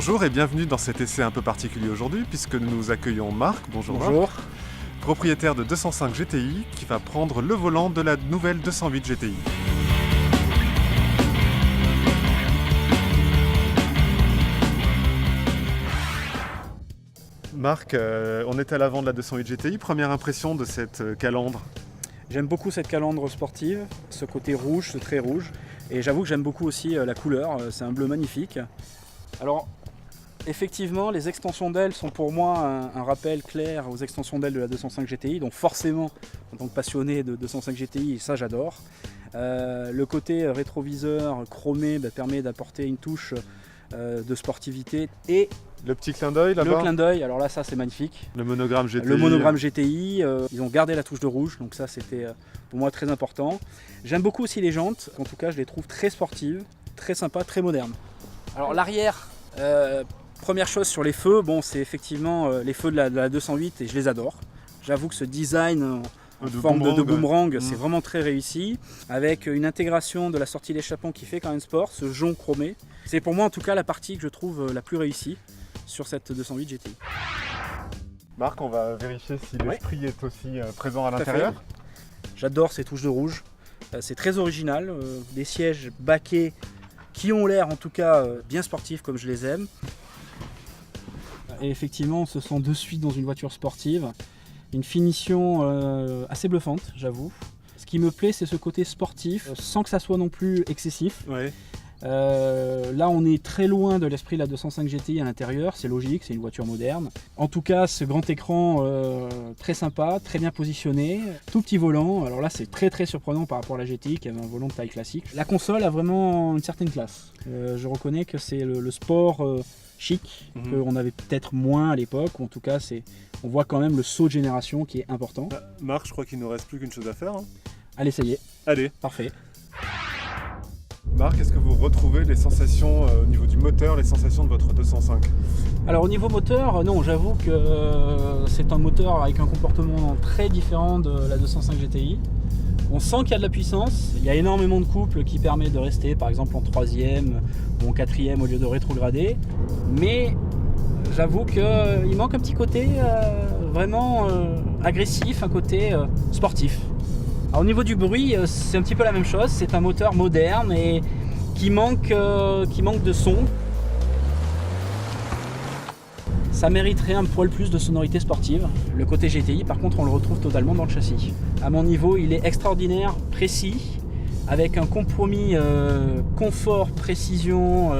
Bonjour et bienvenue dans cet essai un peu particulier aujourd'hui puisque nous accueillons Marc, bonjour. Bonjour. Marc, propriétaire de 205 GTI qui va prendre le volant de la nouvelle 208 GTI. Marc, on est à l'avant de la 208 GTI, première impression de cette calandre? J'aime beaucoup cette calandre sportive, ce côté rouge, ce trait rouge. Et j'avoue que j'aime beaucoup aussi la couleur, c'est un bleu magnifique. Alors, effectivement, les extensions d'ailes sont pour moi un rappel clair aux extensions d'ailes de la 205 GTI. Donc forcément, en tant que passionné de 205 GTI, ça j'adore. Le côté rétroviseur chromé permet d'apporter une touche de sportivité. Et le petit clin d'œil là-bas? Le clin d'œil, alors là ça c'est magnifique. Le monogramme GTI. Le monogramme GTI, ils ont gardé la touche de rouge, donc ça c'était pour moi très important. J'aime beaucoup aussi les jantes, en tout cas je les trouve très sportives, très sympas, très modernes. Alors l'arrière, première chose sur les feux, bon c'est effectivement les feux de la 208 et je les adore. J'avoue que ce design en forme de boomerang, c'est vraiment très réussi, avec une intégration de la sortie d'échappement qui fait quand même sport, ce jonc chromé. C'est pour moi en tout cas la partie que je trouve la plus réussie sur cette 208 GTI. Marc, on va vérifier si l'esprit est aussi présent à l'intérieur. J'adore ces touches de rouge, c'est très original, des sièges baquets qui ont l'air en tout cas bien sportifs comme je les aime. Et effectivement, on se sent de suite dans une voiture sportive, une finition assez bluffante, j'avoue. Ce qui me plaît, c'est ce côté sportif, sans que ça soit non plus excessif. Ouais. Là on est très loin de l'esprit de la 205 GTI à l'intérieur, c'est logique, c'est une voiture moderne. En tout cas ce grand écran très sympa, très bien positionné, tout petit volant, alors là c'est très surprenant par rapport à la GTI qui avait un volant de taille classique. La console a vraiment une certaine classe, je reconnais que c'est le sport chic, qu'on avait peut-être moins à l'époque, ou en tout cas on voit quand même le saut de génération qui est important. Marc, je crois qu'il ne nous reste plus qu'une chose à faire. Allez, ça y est. Allez. Parfait. Marc, est-ce que vous retrouvez les sensations au niveau du moteur, les sensations de votre 205? Alors au niveau moteur, non, j'avoue que c'est un moteur avec un comportement très différent de la 205 GTI. On sent qu'il y a de la puissance, il y a énormément de couple qui permet de rester par exemple en 3e ou en 4e au lieu de rétrograder. Mais j'avoue qu'il manque un petit côté vraiment agressif, un côté sportif. Alors, au niveau du bruit, c'est un petit peu la même chose, c'est un moteur moderne et qui manque de son. Ça mériterait un poil plus de sonorité sportive. Le côté GTI, par contre, on le retrouve totalement dans le châssis. À mon niveau, il est extraordinaire, précis, avec un compromis confort, précision,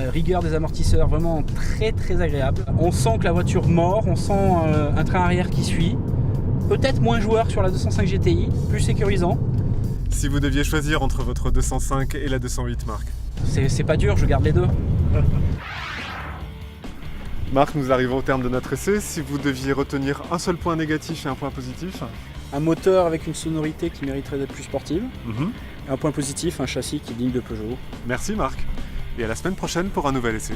rigueur des amortisseurs, vraiment très agréable. On sent que la voiture mord, on sent un train arrière qui suit. Peut-être moins joueur sur la 205 GTI, plus sécurisant. Si vous deviez choisir entre votre 205 et la 208, Marc? C'est pas dur, je garde les deux. Marc, nous arrivons au terme de notre essai. Si vous deviez retenir un seul point négatif et un point positif? Un moteur avec une sonorité qui mériterait d'être plus sportive. Un point positif, un châssis qui est digne de Peugeot. Merci Marc. Et à la semaine prochaine pour un nouvel essai.